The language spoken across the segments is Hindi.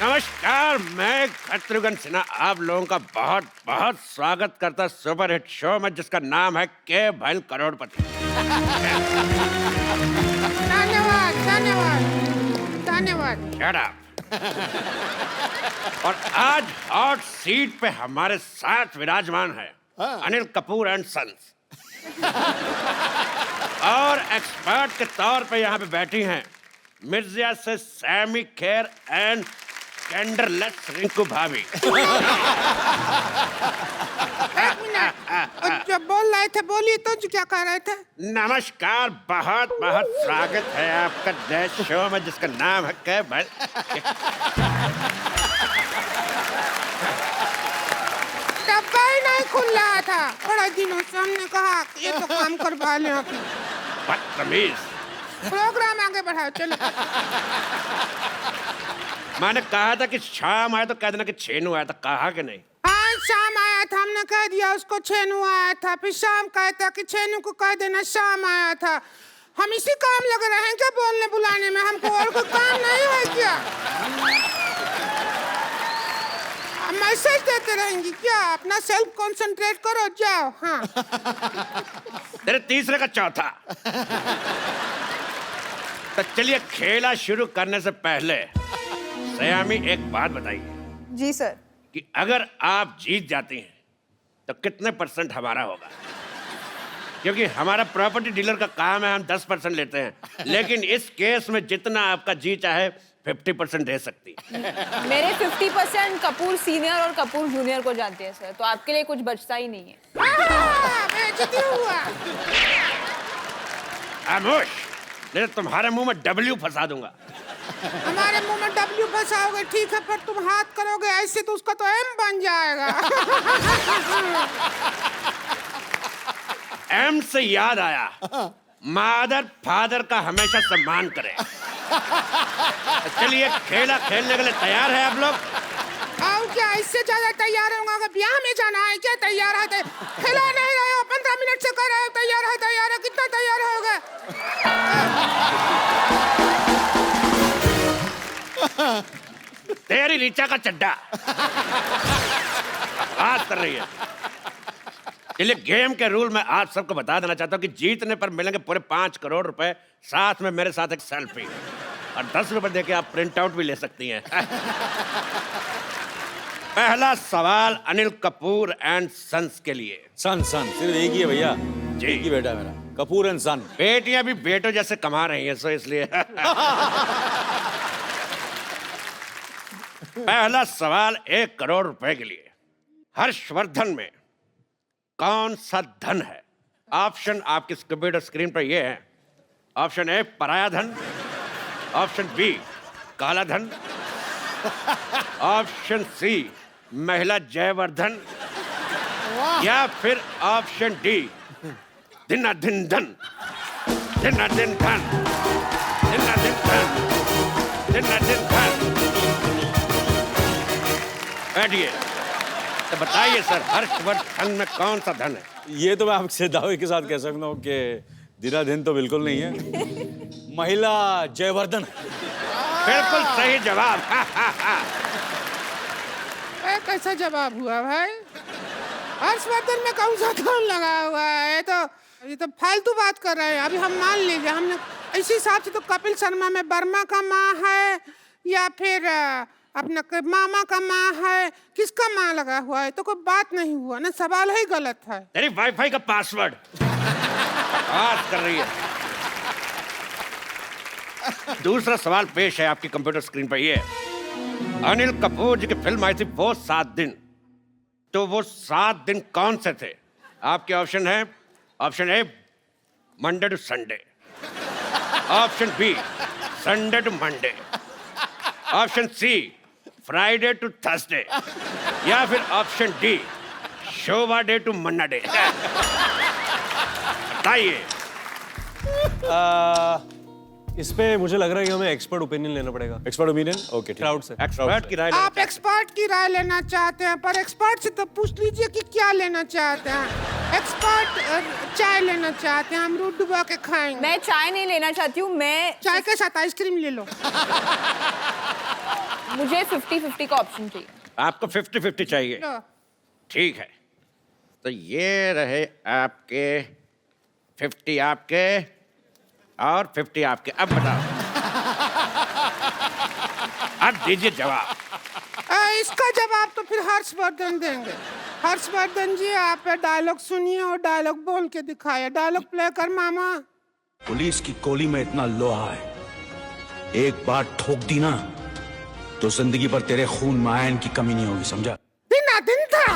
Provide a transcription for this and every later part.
नमस्कार, मैं शत्रुघ्न सिन्हा आप लोगों का बहुत बहुत स्वागत करता सुपर हिट शो में जिसका नाम है के भैल करोड़पति। धन्यवाद धन्यवाद धन्यवाद। Shut up. और आज हॉट सीट पे हमारे साथ विराजमान है अनिल कपूर एंड सन्स। और एक्सपर्ट के तौर पे यहाँ पे बैठी हैं मिर्जिया से सैमी खेर एंड कैंडरलेस रिंकू भाभी। एक मिनट, और जो बोल रहे थे बोलिए तो, जो क्या कह रहे थे? नमस्कार, बहुत बहुत स्वागत है आपका नए शो में जिसका नाम है के भैल। डब्बा ही नहीं खुल रहा था, बड़ा दिनों से हमने कहा कि ये तो काम करवा लें अपने। बदतमीज। प्रोग्राम आगे बढ़ाओ, चलो। मैंने कहा था कि शाम आया तो कह देना कि छेनू आया था, कहा कि नहीं? हाँ, शाम आया था, हमने कह दिया उसको छेनू आया था, फिर शाम कहता कि छेनू को कह देना शाम आया था। हम इसी काम लगे रहे हैं क्या बोलने बुलाने में? हमको और कोई काम नहीं है क्या? मैसेज देते रहेंगी क्या? अपना सेल्फ कंसंट्रेट करो, जाओ। हाँ, तेरे तीसरे का चौथा। तो चलिए, खेला शुरू करने से पहले सयामी एक बात बताइए जी सर। कि अगर आप जीत जाती हैं तो कितने % हमारा होगा? क्योंकि हमारा प्रॉपर्टी डीलर का काम है, हम 10% लेते हैं, लेकिन इस केस में जितना आपका जी चाहे 50% दे सकती है। मेरे 50% कपूर सीनियर और कपूर जूनियर को जानते हैं सर, तो आपके लिए कुछ बचता ही नहीं है। बेइज्जती हुआ। खामोश, नहीं तो तुम्हारे मुंह में W फंसा दूंगा। हमारे मुंह में W फंसाओगे ठीक है, पर तुम हाथ करोगे ऐसे तो उसका तो M बन जाएगा। M से याद आया, मादर फादर का हमेशा सम्मान करें। चलिए, खेला खेलने के लिए तैयार है आप लोग? और क्या, इससे ज्यादा तैयार होगा? अगर ब्याह में जाना है क्या? तैयार है? खिला नहीं रहे हो, 15 मिनट से कर रहे हो तैयार है, कितना तैयार होगा? तेरी रीचा का चड्डा बात कर रही है। चलिए, गेम के रूल मैं आप सबको बता देना चाहता हूँ कि जीतने पर मिलेंगे पूरे 5 करोड़ रुपए, साथ में मेरे साथ एक सेल्फी, और 10 रुपए देके आप प्रिंट आउट भी ले सकती हैं। पहला सवाल अनिल कपूर एंड सन्स के लिए। सन सिर्फ एक ही है भैया जी, एक ही बेटा मेरा, कपूर एंड सन। बेटियां भी बेटों जैसे कमा रही हैं, सो इसलिए। पहला सवाल 1 करोड़ रुपए के लिए। हर्षवर्धन में कौन सा धन है? ऑप्शन आपकी कंप्यूटर स्क्रीन पर ये है। ऑप्शन ए पराया धन, ऑप्शन बी काला धन, ऑप्शन सी महिला जयवर्धन, या फिर ऑप्शन डी दिन धन, दिन धन, दिन धन। बैठिए, तो बताइए सर, हर्षवर्धन में कौन सा धन है? ये तो मैं आपसे दावे के साथ कह सकता हूँ कि दिन तो बिल्कुल नहीं है, महिला जयवर्धन। बिल्कुल सही जवाब। कैसा जवाब हुआ भाई? हर्षवर्धन में कौन सा धन लगा हुआ है? ये तो फालतू बात कर रहे हैं। अभी हम मान लीजिए, हमने इसी हिसाब से तो कपिल शर्मा में वर्मा का माँ है या फिर अपना मामा का माँ है, किसका माँ लगा हुआ है? तो कोई बात नहीं हुआ ना, सवाल ही गलत है। तेरी वाईफाई का पासवर्ड बात कर रही है। दूसरा सवाल पेश है आपकी कंप्यूटर स्क्रीन पर। ये अनिल कपूर जी की फिल्म आई थी वो 7 दिन, तो वो 7 दिन कौन से थे? आपके ऑप्शन है, option A Monday to Sunday, option B Sunday to Monday, option C Friday to Thursday, या फिर option D Shobha De to Manna De. बताइए। इस पे मुझे लग रहा है कि हमें एक्सपर्ट ओपिनियन लेना पड़ेगा। Expert opinion? ओके, क्राउड से। एक्सपर्ट की राय आप एक्सपर्ट की राय लेना चाहते हैं, पर एक्सपर्ट से तो पूछ लीजिए कि क्या लेना चाहते हैं। एक्सपर्ट चाय लेना चाहते हैं, अमरूद डुबा के खाएंगे। मैं चाय नहीं लेना चाहती हूँ, मैं चाय के साथ आइसक्रीम ले लो। मुझे 50-50 का ऑप्शन चाहिए। आपको 50-50 चाहिए? लो। ठीक है, तो ये रहे आपके 50 आपके और 50 आपके। अब बताओ, अब दीजिए जवाब। इसका जवाब तो फिर हर्षवर्धन देंगे। हर्षवर्धन जी, आप डायलॉग सुनिए और डायलॉग बोल के दिखाइए। डायलॉग प्ले कर मामा। पुलिस की गोली में इतना लोहा है, एक बार ठोक दी ना तो जिंदगी भर तेरे खून में आयरन की कमी नहीं होगी, समझा? दिन था।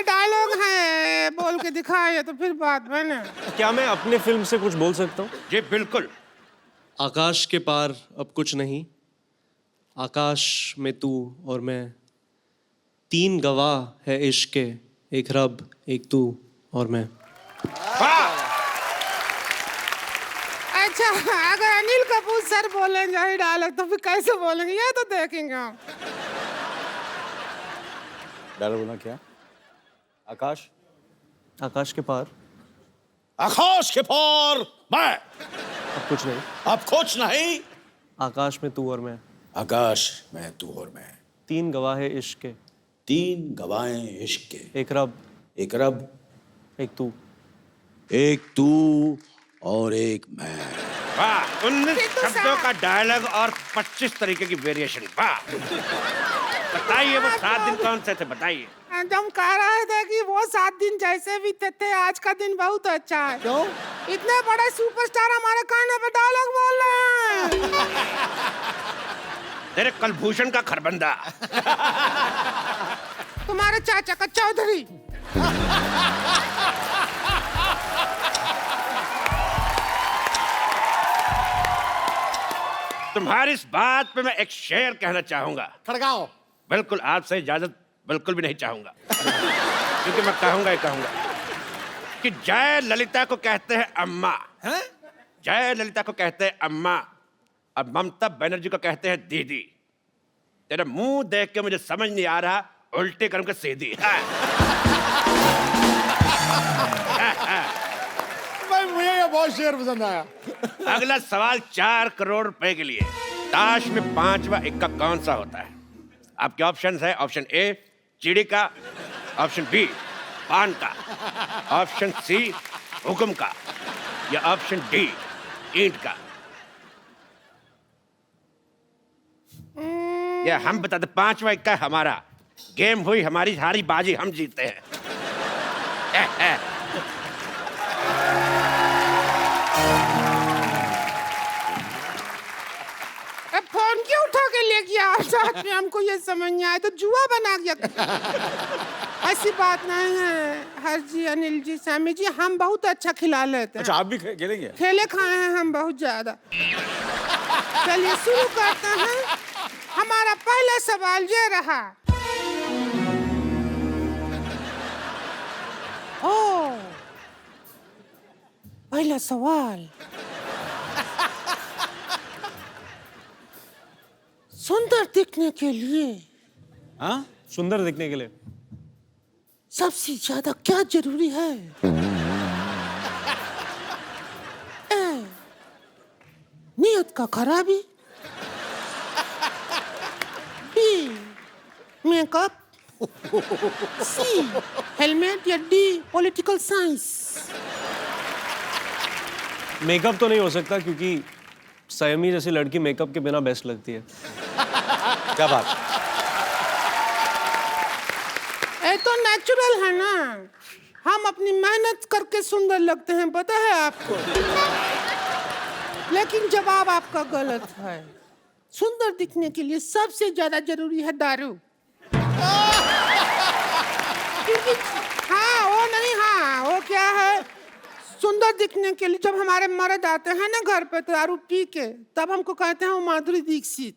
डायलॉग है, बोल के दिखाइए तो फिर बात बने। क्या मैं अपने फिल्म से कुछ बोल सकता हूँ? जी बिल्कुल। आकाश के पार अब कुछ नहीं, आकाश में तू और मैं, 3 गवाह है इश्क के, एक रब, एक तू और मैं। वाह! अच्छा, अगर अनिल कपूर सर बोलेंगे यही डायलॉग तो फिर कैसे बोलेंगे, ये तो देखेंगे हम। डायलॉग बोलना क्या? आकाश, आकाश के पार आकाश के पार मैं, अब कुछ नहीं, अब कुछ नहीं, आकाश में तू और मैं, आकाश में तू और मैं, 3 गवाह है इश्क के, 3 गवाहें इश्क के, एक रब, एक रब, एक तू। एक तू और एक मैं। वाह! 19 तो शब्दों का डायलॉग और 25 तरीके की वेरिएशन। वाह! बताइए वो 7 दिन कौन से थे, बताइए। हम कह रहे थे कि वो 7 दिन जैसे भी थे, आज का दिन बहुत अच्छा है। क्यों? इतने बड़े सुपरस्टार हमारे कान पे डायलॉग बोल रहे हैं। तेरे कलभूषण का खरबंदा। तुम्हारे चाचा का चौधरी। तुम्हारी इस बात पे मैं एक शेर कहना चाहूंगा। खड़गाओ। बिल्कुल, आपसे इजाजत बिल्कुल भी नहीं चाहूंगा, क्योंकि मैं कहूंगा ही कहूंगा कि जय ललिता को कहते हैं अम्मा, जय ललिता को कहते हैं अम्मा, और ममता बनर्जी को कहते हैं दीदी। तेरा मुंह देख के मुझे समझ नहीं आ रहा, उल्टे करम के सीधी। भाई मुझे ये बहुत शेर पसंद आया। अगला सवाल 4 करोड़ रुपए के लिए। ताश में 5वां इक्का कौन सा होता है? आपके ऑप्शन है, ऑप्शन ए चिड़ी का, ऑप्शन बी पान का, ऑप्शन सी हुक्म का, या ऑप्शन डी ईंट का। या हम बता दे, 5वां इक्का हमारा, गेम हुई हमारी, हारी बाजी हम जीतते हैं। फोन क्यों उठा के ले गया साथ में? हमको ये समझ नहीं आया, तो जुआ बना गया। ऐसी बात नहीं है हर जी, अनिल जी, सामी जी, हम बहुत अच्छा खिला लेते हैं। अच्छा आप भी खेलेंगे? खेले खाए हैं हम बहुत ज्यादा। चलिए शुरू करते हैं। हमारा पहला सवाल ये रहा। ओ, पहला सवाल। सुंदर दिखने के लिए, हाँ, सुंदर दिखने के लिए सबसे ज्यादा क्या जरूरी है? ए, नियत का खराबी, बी मेकअप, सी हेलमेट, या डी पॉलिटिकल साइंस। मेकअप तो नहीं हो सकता, क्योंकि सयमी जैसी लड़की मेकअप के बिना बेस्ट लगती है। क्या बात? ये तो नेचुरल है ना, हम अपनी मेहनत करके सुंदर लगते हैं, पता है आपको। लेकिन जवाब आपका गलत है। सुंदर दिखने के लिए सबसे ज्यादा जरूरी है दारू। क्योंकि हाँ वो नहीं, हाँ वो क्या है, सुंदर दिखने के लिए जब हमारे मर्द आते हैं ना घर पे दारू पी के, तब हमको कहते हैं वो माधुरी दीक्षित।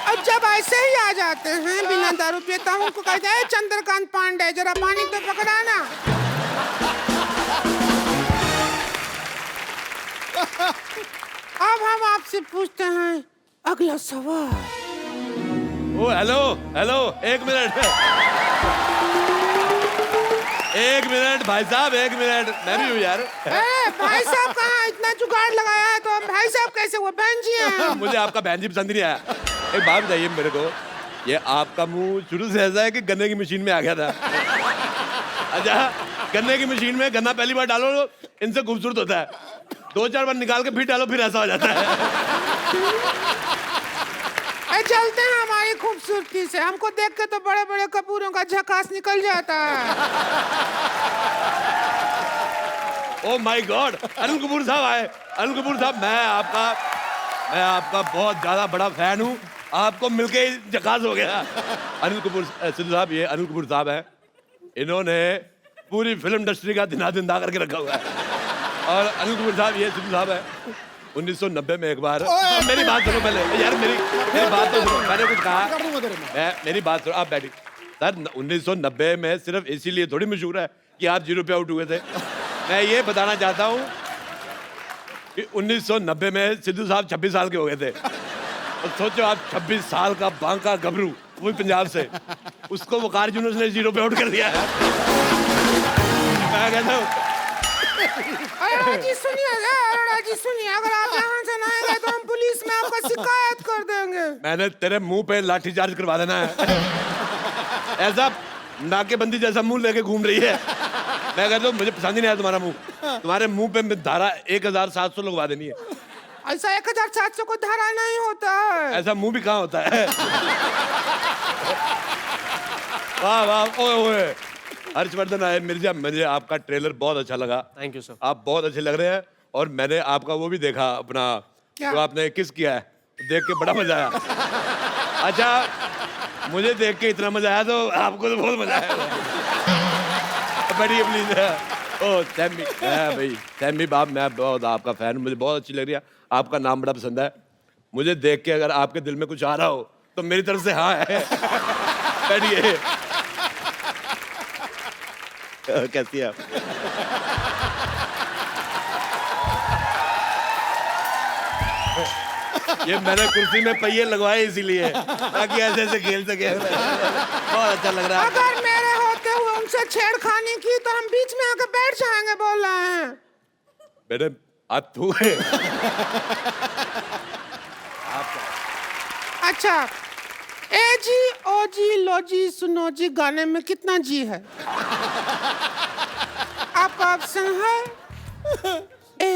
और जब ऐसे ही आ जाते हैं बिना दारू पिए, तब हमको कहते हैं चंद्रकांत पांडे, जरा पानी तो पकड़ाना। अब हम आपसे पूछते हैं, अगला सवाल। ओ हेलो हेलो, एक मिनट भाई साहब, एक मिनट, मैं भी हूँ यार। भाई साहब कहाँ, इतना जुगाड़ लगाया है तो हम भाई साहब कैसे हुए, बहन जी हैं। मुझे आपका बहन जी पसंद नहीं आया। एक बात बताइए मेरे को, ये आपका मुंह शुरू से ऐसा है कि गन्ने की मशीन में आ गया था? अच्छा, गन्ने की मशीन में गन्ना पहली बार डालो इनसे खूबसूरत होता है, 2-4 बार निकाल के फिर डालो फिर ऐसा हो जाता है। चलते हैं हमारी खूबसूरती से, हमको देख के तो बड़े बड़े कपूरों का झकास निकल जाता है। Oh my God, Anil Kapoor साहब आए। अनिल कपूर साहब, मैं आपका बहुत ज्यादा बड़ा फैन हूँ, आपको मिलके ही झकास हो गया। अनिल कपूर सिद्धू साहब, ये अनिल कपूर साहब है, इन्होंने पूरी फिल्म इंडस्ट्री का दिना करके रखा हुआ है। और अनिल कपूर साहब, ये सिद्धू साहब है, 1990 में एक बार, मेरी बात सुनो पहले यार, मेरी बात तो सुनो, मैंने कुछ कहा, मेरी बात सुनो, आप बैठिए। सर 1990 में सिर्फ इसीलिए थोड़ी मशहूर है कि आप 0 पे आउट हुए थे। मैं ये बताना चाहता हूँ कि 1990 में सिद्धू साहब 26 साल के हो गए थे। और सोचो आप 26 साल का बांका गबरू, वो पंजाब से, उसको वकार यूनुस ने 0 पे आउट कर दिया है। मैं कहता हूँ अरोड़ा जी सुनिए, अगर आप यहाँ से ना आएंगे तो हम पुलिस में आपका शिकायत कर देंगे। मैंने तेरे मुंह पे लाठीचार्ज करवा देना है। ऐसा नाकेबंदी जैसा मुंह लेके घूम रही है। मैं कहता हूँ मुझे पसंद ही नहीं आया तुम्हारा मुंह, तुम्हारे मुंह पे धारा 1700 लगवा देनी है। ऐसा 1700 को धारा नहीं होता है। ऐसा मुंह भी कहाँ होता है? वाह वाह, ओए ओए, हर्षवर्धन आए मिर्जा, मुझे आपका ट्रेलर बहुत अच्छा लगा। Thank you sir. आप बहुत अच्छे लग रहे हैं, और मैंने आपका वो भी देखा अपना, क्या? जो आपने किस किया है, देख के बड़ा मजा आया। अच्छा, मुझे देख के इतना मजा आया तो आपको तो बहुत मजा आया। बैठिए प्लीज। ओ सैमी, भाई सैमी बाप, मैं बहुत आपका फैन हूँ, मुझे बहुत अच्छी लग रही है, आपका नाम बड़ा पसंद है। मुझे देख के अगर आपके दिल में कुछ आ रहा हो तो मेरी तरफ से हाँ है। बैठिए। कैसी है आप? ये मैंने कुर्सी में पहिए लगवाए इसीलिए, ताकि ऐसे ऐसे खेल सके। बहुत अच्छा लग रहा है। अगर मेरे होते हुए उनसे छेड़खानी की तो हम बीच में आके बैठ जाएंगे, बोल रहे हैं। मैडम आप तू है। अच्छा, ए जी ओ जी लो जी सुनो जी गाने में कितना जी है? आपका ऑप्शन है ए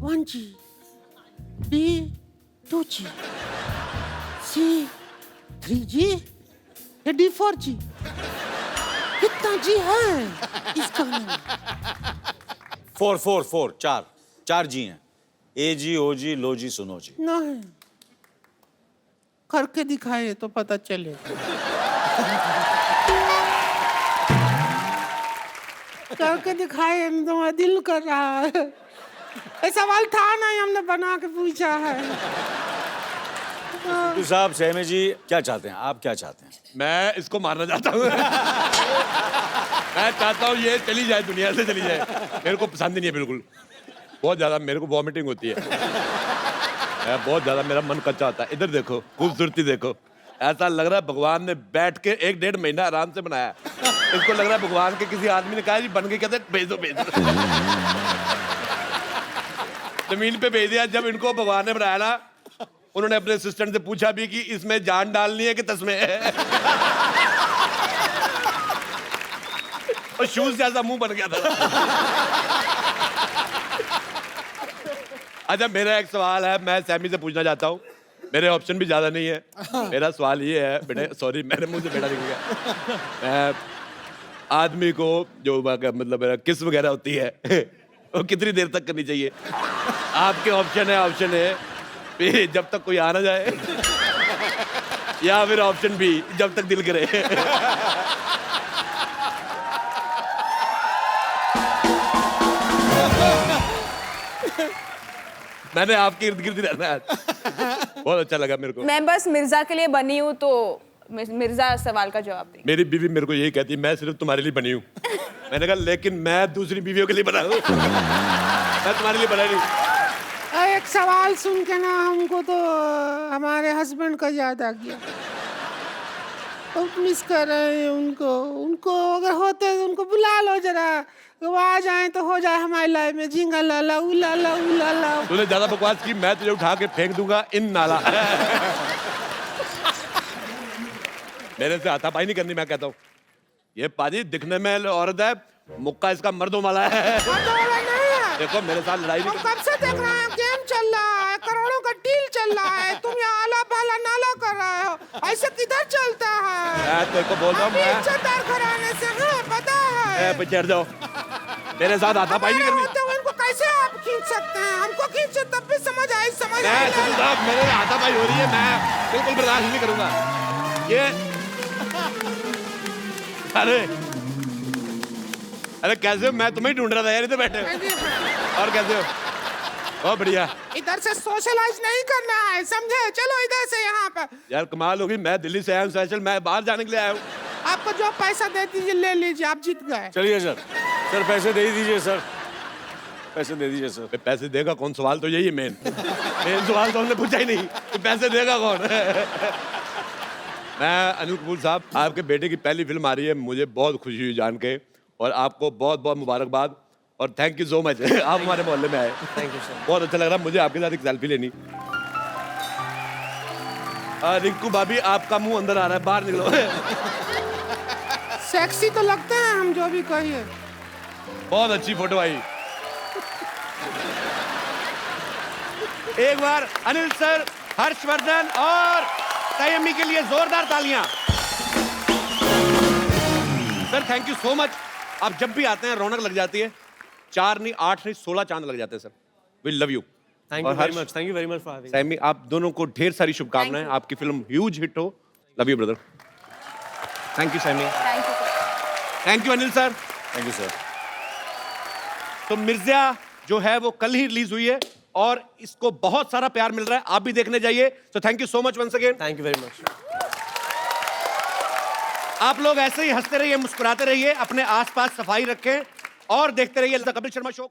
1G, B 2G, C 3G, या D 4G? कितना जी है इस गाने में? 4 4 जी हैं। ए जी, ओ जी, लो जी, सुनो जी। नहीं, करके दिखाए तो पता चले। करके दिखाए तो दिल कर रहा है। ये सवाल था नहीं, हमने बना के पूछा है। सिद्धू साहब, सहमी जी क्या चाहते हैं, आप क्या चाहते हैं? मैं इसको मारना चाहता हूँ। मैं चाहता हूँ ये चली जाए, दुनिया से चली जाए। मेरे को पसंद ही नहीं है बिल्कुल, बहुत ज्यादा मेरे को वॉमिटिंग होती है। बहुत ज्यादा मेरा मन कच्चा होता है। इधर देखो, खूबसूरती देखो, ऐसा लग रहा है भगवान ने बैठ के 1-1.5 महीना आराम से बनाया। इसको लग रहा है भगवान के किसी आदमी ने कहा जी बन के, कहते भेज दो। जमीन पे भेज दिया। जब इनको भगवान ने बनाया ना, उन्होंने अपने असिस्टेंट से पूछा भी कि इसमें जान डालनी है कि तस्में है। और शूज जैसा मुंह बन गया था। अच्छा, मेरा एक सवाल है, मैं सैमी से पूछना चाहता हूँ। मेरे ऑप्शन भी ज्यादा नहीं है। मेरा सवाल ये है बेटे, सॉरी मेरे मुंह से बेटा निकल गया। मैं आदमी को जो मतलब किस वगैरह होती है वो कितनी देर तक करनी चाहिए? आपके ऑप्शन है भी जब तक कोई आ ना जाए, या फिर ऑप्शन बी जब तक दिल करे। मैंने आपके इर्द गिर्द रहना है। बहुत अच्छा लगा मेरे को। मैं बस मिर्जा के लिए बनी हूँ, तो मिर्जा सवाल का जवाब देंगे। मेरी बीवी मेरे को यही कहती है मैं सिर्फ तुम्हारे लिए बनी हूँ। मैंने कहा लेकिन मैं दूसरी बीवियों के लिए बना हूँ, मैं तुम्हारे लिए बना नहीं। एक सवाल सुन के ना हमको तो हमारे हस्बैंड का याद आ गया। बहुत मिस कर रहे हैं उनको। उनको अगर होते तो उनको बुला लो जरा, वो आ जाए तो हो जाए हमारी लाइफ में झिंगा लाला उलाला उलाला। तूने ज्यादा बकवास की, मैं तुझे उठा के फेंक दूंगा इन नाला। मेरे से हाथापाई नहीं करनी, मैं कहता हूँ। ये पाजी दिखने में औरत है, मुक्का इसका मर्दों वाला है। देखो मेरे साथ लड़ाई नहीं। कब से देख रहे हैं, गेम चल रहा है, करोड़ों का डील चल रहा है, तुम यहाँ आला पाला नाला कर रहे हो। ऐसे किधर चलता है? मैं तेरे को बोल रहा हूँ, मैं इज्जतदार घराने से हैं, पता है। चढ़ जाओ, मेरे साथ हाथापाई नहीं करनी। तो इनको कैसे आप खींच सकते हैं? हमको खींचो तब भी समझ आई, समझ मैं आई। सुनो साहब, मेरे हाथापाई हो रही है, मैं बिल्कुल बर्दाश्त नहीं करूंगा ये। अरे कैसे हो? मैं तुम्हें ढूंढ रहा था यार, इधर बैठे हो। और कैसे हो? बहुत बढ़िया। इधर से सोशलाइज नहीं करना है, समझे? चलो इधर से यहाँ पर। यार कमाल होगी, मैं दिल्ली से आया हूँ स्पेशल, मैं बाहर जाने के लिए आया हूँ। आपको जो पैसा दे दीजिए ले लीजिए, आप जीत गए। चलिए सर, सर पैसे दे ही दीजिए सर, पैसे दे दीजिए सर। पैसे देगा कौन? सवाल तो यही है मेन। मेन सवाल तो हमने पूछा ही नहीं कि पैसे देगा कौन। मैं अनिल कपूर साहब, आपके बेटे की पहली फिल्म आ रही है, मुझे बहुत खुशी हुई जान के, और आपको बहुत बहुत मुबारकबाद और थैंक यू सो मच। आप हमारे मोहल्ले में आए, थैंक यू सर। बहुत अच्छा लग रहा मुझे आपके साथ एक सेल्फी लेनी। रिंकू भाभी, आपका मुंह अंदर आ रहा है, बाहर निकलो। सेक्सी तो लगते हैं हम, जो भी कहिए। बहुत अच्छी फोटो आई। एक बार अनिल सर, हर्षवर्धन और संयमी के लिए जोरदार तालियां। Sir thank you so much. आप जब भी आते हैं रौनक लग जाती है। 4 नहीं 8 नहीं 16 चांद लग जाते हैं sir. We love you. Thank you very much, thank you very much for having. Saiyami, आप दोनों को ढेर सारी शुभकामनाएं, आपकी फिल्म ह्यूज हिट हो। Love you brother. Thank you Saiyami. Thank you sir. Thank you Anil sir. Thank you sir. तो मिर्जा जो है वो कल ही रिलीज हुई है और इसको बहुत सारा प्यार मिल रहा है, आप भी देखने जाइए। तो thank you so much once again. Thank you very much. आप लोग ऐसे ही हंसते रहिए, मुस्कुराते रहिए, अपने आसपास सफाई रखें और देखते रहिए द कपिल शर्मा शो।